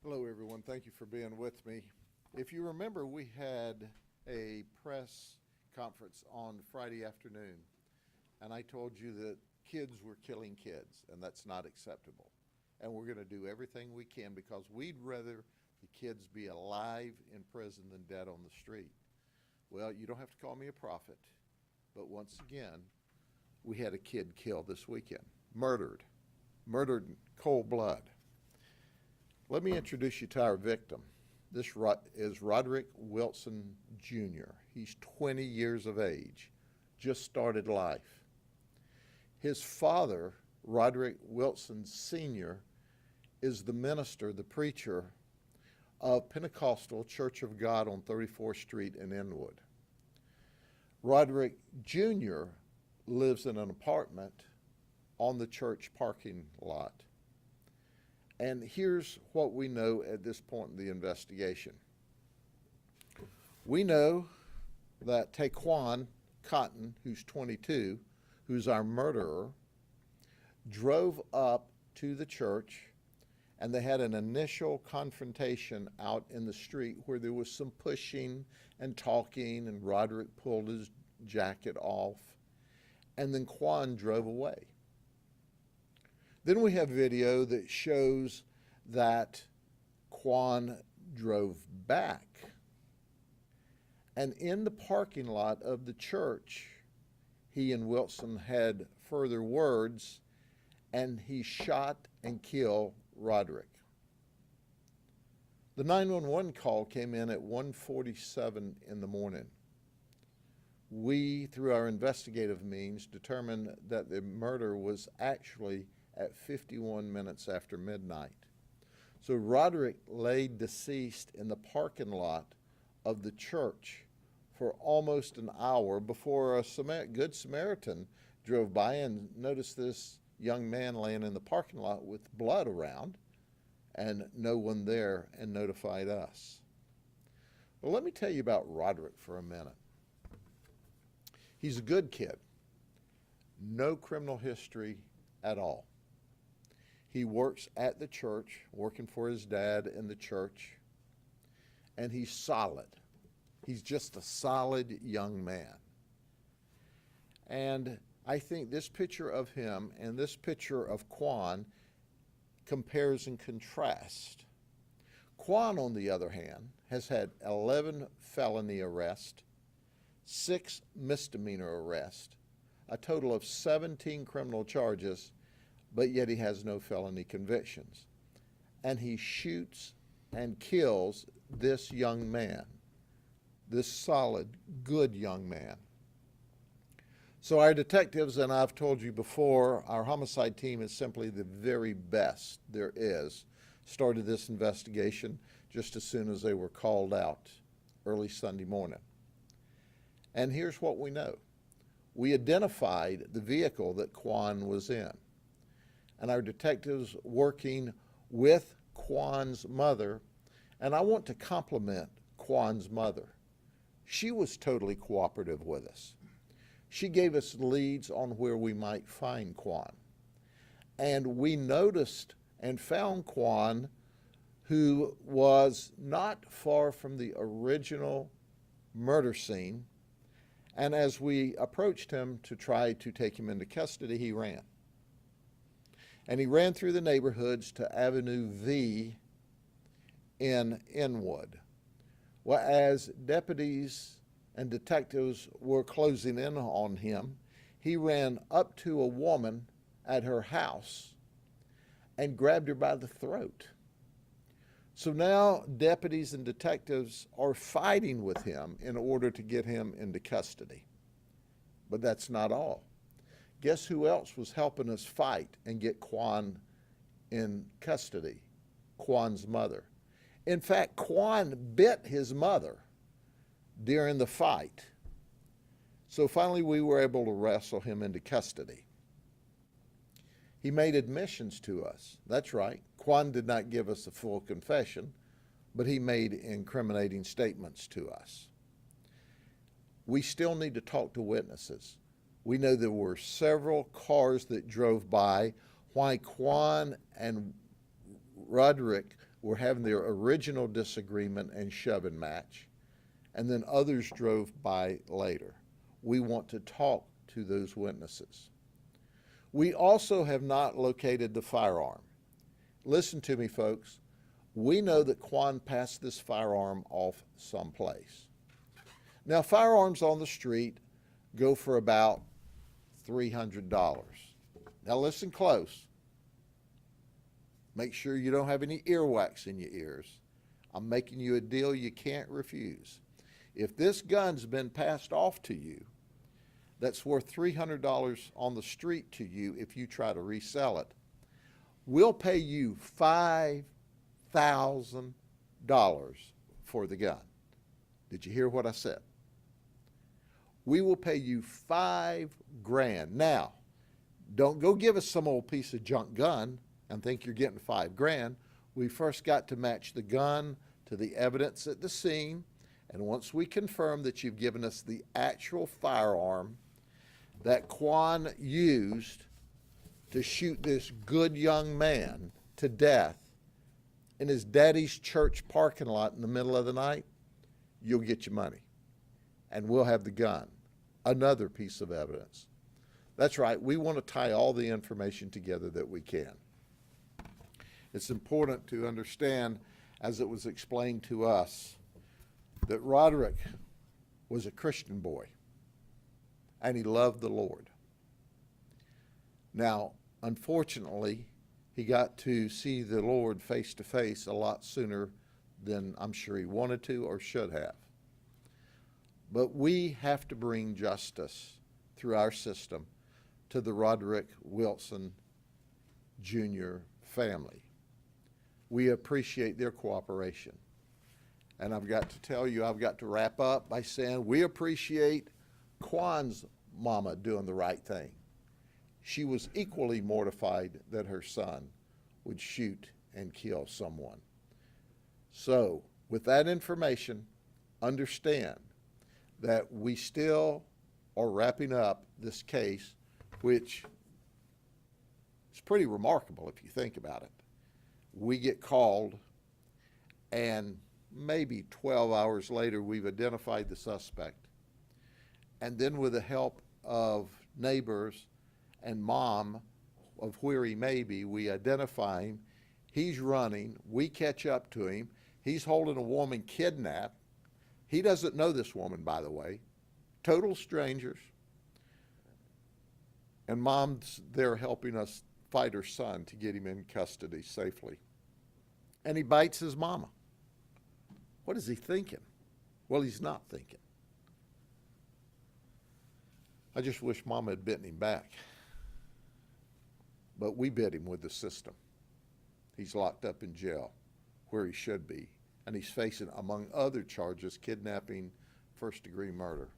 Hello, everyone. Thank you for being with me. If you remember, we had a press conference on Friday afternoon, and I told you that kids were killing kids, and that's not acceptable. And we're going to do everything we can because we'd rather the kids be alive in prison than dead on the street. Well, you don't have to call me a prophet, but once again, we had a kid killed this weekend, murdered in cold blood. Let me introduce you to our victim. This is Roderick Wilson Jr. He's 20 years of age, just started life. His father, Roderick Wilson Sr., is the minister, the preacher of Pentecostal Church of God on 34th Street in Inwood. Roderick Jr. lives in an apartment on the church parking lot. And here's what we know at this point in the investigation. We know that Taquan Cotton, who's 22, who's our murderer, drove up to the church, and they had an initial confrontation out in the street where there was some pushing and talking, and Roderick pulled his jacket off, and then Quan drove away. Then we have video that shows that Quan drove back. And in the parking lot of the church, he and Wilson had further words, and he shot and killed Roderick. The 911 call came in at 1:47 in the morning. We, through our investigative means, determined that the murder was actually at 51 minutes after midnight. So Roderick lay deceased in the parking lot of the church for almost an hour before a Good Samaritan drove by and noticed this young man laying in the parking lot with blood around and no one there, and notified us. Well, let me tell you about Roderick for a minute. He's a good kid, no criminal history at all. He works at the church, working for his dad in the church, and he's solid. He's just a solid young man. And I think this picture of him and this picture of Quan compares and contrasts. Quan, on the other hand, has had 11 felony arrests, 6 misdemeanor arrests, a total of 17 criminal charges, but yet he has no felony convictions. And he shoots and kills this young man, this solid, good young man. So our detectives, and I've told you before, our homicide team is simply the very best there is, started this investigation just as soon as they were called out early Sunday morning. And here's what we know. We identified the vehicle that Quan was in. And our detectives working with Quan's mother, and I want to compliment Quan's mother. She was totally cooperative with us. She gave us leads on where we might find Quan. And we noticed and found Quan, who was not far from the original murder scene. And as we approached him to try to take him into custody, he ran. And he ran through the neighborhoods to Avenue V in Inwood. Well, as deputies and detectives were closing in on him, he ran up to a woman at her house and grabbed her by the throat. So now deputies and detectives are fighting with him in order to get him into custody. But that's not all. Guess who else was helping us fight and get Quan in custody? Quan's mother. In fact, Quan bit his mother during the fight. So finally we were able to wrestle him into custody. He made admissions to us. That's right. Quan did not give us a full confession, but he made incriminating statements to us. We still need to talk to witnesses. We know there were several cars that drove by while Quan and Roderick were having their original disagreement and shoving match, and then others drove by later. We want to talk to those witnesses. We also have not located the firearm. Listen to me, folks. We know that Quan passed this firearm off someplace. Now, firearms on the street go for about $300. Now, listen close. Make sure you don't have any earwax in your ears. I'm making you a deal you can't refuse. If this gun's been passed off to you, that's worth $300 on the street to you if you try to resell it, we'll pay you $5,000 for the gun. Did you hear what I said? We will pay you $5,000. Now, don't go give us some old piece of junk gun and think you're getting $5,000. We first got to match the gun to the evidence at the scene, and once we confirm that you've given us the actual firearm that Quan used to shoot this good young man to death in his daddy's church parking lot in the middle of the night, you'll get your money. And we'll have the gun, another piece of evidence. That's right, we want to tie all the information together that we can. It's important to understand, as it was explained to us, that Roderick was a Christian boy, and he loved the Lord. Now, unfortunately, he got to see the Lord face to face a lot sooner than I'm sure he wanted to or should have. But we have to bring justice through our system to the Roderick Wilson Jr. family. We appreciate their cooperation. And I've got to tell you, I've got to wrap up by saying we appreciate Quan's mama doing the right thing. She was equally mortified that her son would shoot and kill someone. So, with that information, understand that we still are wrapping up this case, which is pretty remarkable if you think about it. We get called, and maybe 12 hours later, we've identified the suspect. And then with the help of neighbors and mom of where he may be, we identify him. He's running. We catch up to him. He's holding a woman kidnapped. He doesn't know this woman, by the way. Total strangers. And mom's there helping us fight her son to get him in custody safely. And he bites his mama. What is he thinking? Well, he's not thinking. I just wish mama had bitten him back. But we bit him with the system. He's locked up in jail where he should be. And he's facing, among other charges, kidnapping, first-degree murder.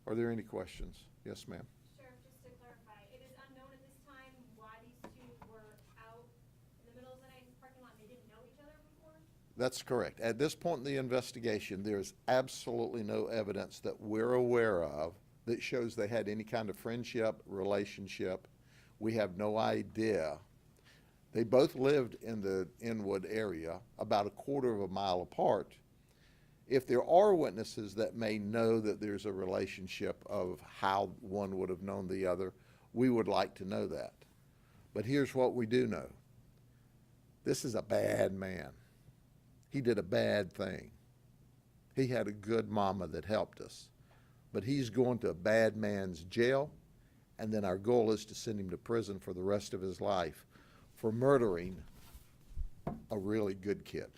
Are there any questions? Yes, ma'am. Sheriff, just to clarify, it is unknown at this time why these two were out in the middle of the night in the parking lot and they didn't know each other before? That's correct. At this point in the investigation, there's absolutely no evidence that we're aware of that shows they had any kind of friendship, relationship. We have no idea. They both lived in the Inwood area, about a quarter of a mile apart. If there are witnesses that may know that there's a relationship of how one would have known the other, we would like to know that. But here's what we do know. This is a bad man. He did a bad thing. He had a good mama that helped us. But he's going to a bad man's jail, and then our goal is to send him to prison for the rest of his life for murdering a really good kid.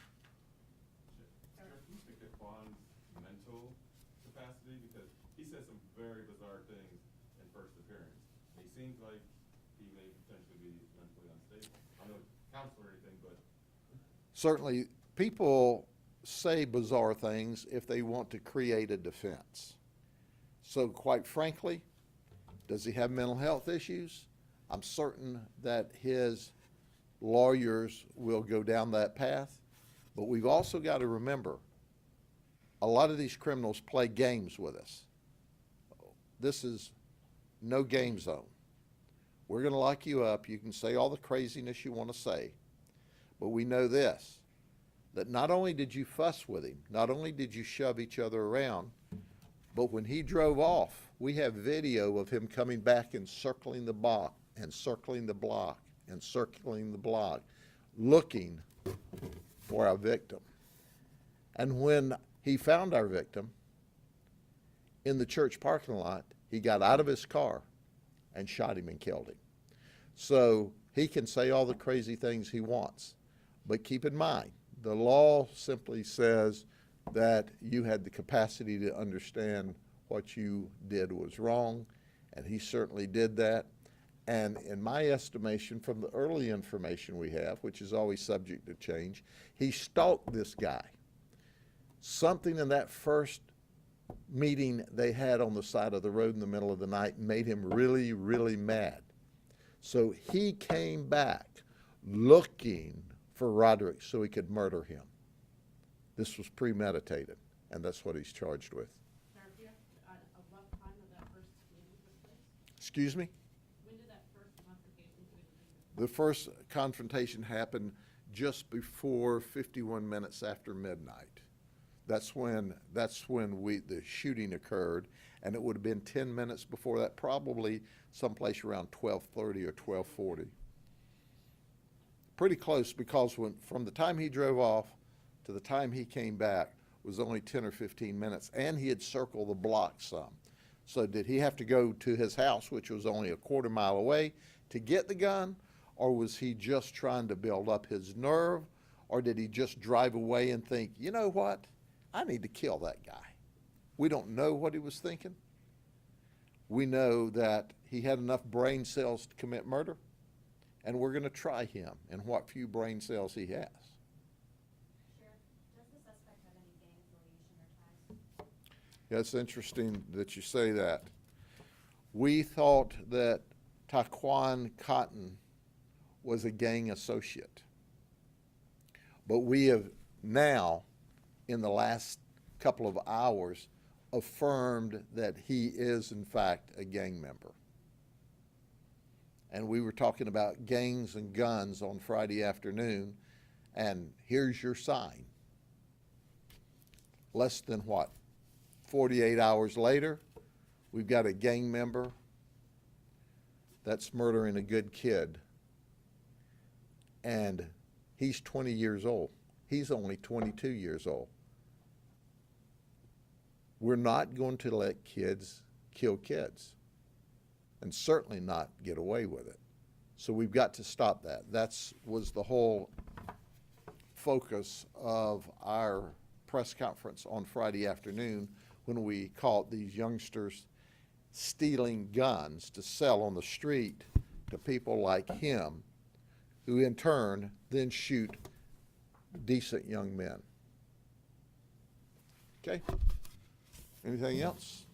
counsel or anything, but Certainly, people say bizarre things if they want to create a defense. So quite frankly, does he have mental health issues? I'm certain that his lawyers will go down that path. But we've also got to remember, a lot of these criminals play games with us. This is no game zone. We're going to lock you up. You can say all the craziness you want to say. But we know this, that not only did you fuss with him, not only did you shove each other around, but when he drove off, we have video of him coming back and circling the block and circling the block and circling the block, looking for our victim. And when he found our victim in the church parking lot, he got out of his car and shot him and killed him. So he can say all the crazy things he wants. But keep in mind, the law simply says that you had the capacity to understand what you did was wrong, and he certainly did that. And in my estimation, from the early information we have, which is always subject to change, he stalked this guy. Something in that first meeting they had on the side of the road in the middle of the night made him really, really mad. So he came back looking for Roderick so he could murder him. This was premeditated, and that's what he's charged with. Sheriff, do you have a rough time of that first meeting took place? Excuse me? When did that first confrontation between the two? The first confrontation happened just before 51 minutes after midnight. That's when the shooting occurred, and it would have been 10 minutes before that, probably someplace around 12:30 or 12:40. Pretty close, because from the time he drove off to the time he came back was only 10 or 15 minutes, and he had circled the block some. So did he have to go to his house, which was only a quarter mile away, to get the gun, or was he just trying to build up his nerve, or did he just drive away and think, you know what, I need to kill that guy? We don't know what he was thinking. We know that he had enough brain cells to commit murder, and we're going to try him in what few brain cells he has. Sheriff, does the suspect have any gang affiliation or ties? Yeah, it's interesting that you say that. We thought that Taquan Cotton was a gang associate, but we have now, in the last couple of hours, affirmed that he is in fact a gang member. And we were talking about gangs and guns on Friday afternoon, and here's your sign. Less than what, 48 hours later, we've got a gang member that's murdering a good kid, and he's 20 years old. He's only 22 years old. We're not going to let kids kill kids, and certainly not get away with it. So we've got to stop that. That was the whole focus of our press conference on Friday afternoon, when we caught these youngsters stealing guns to sell on the street to people like him, who in turn then shoot decent young men. Okay? Anything else?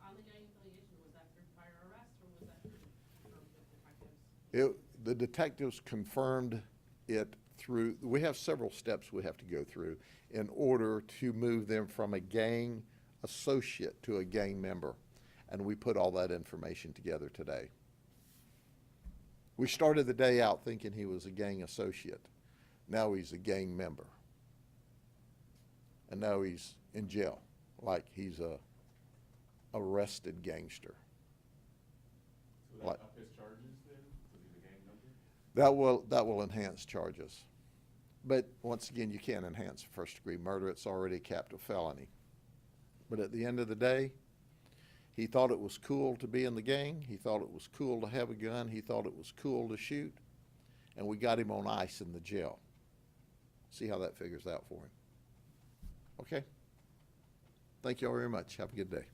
On the gang affiliation, was that through prior arrest, or was that through the detectives? The detectives confirmed it through, we have several steps we have to go through in order to move them from a gang associate to a gang member. And we put all that information together today. We started the day out thinking he was a gang associate. Now he's a gang member. And now he's in jail, like he's a arrested gangster. so Like- that up his charges then? Was he the gang member? That will enhance charges. But once again, you can't enhance first-degree murder. It's already a capital felony. But at the end of the day, he thought it was cool to be in the gang. He thought it was cool to have a gun. He thought it was cool to shoot. And we got him on ice in the jail. See how that figures out for him. Okay? Thank you all very much. Have a good day.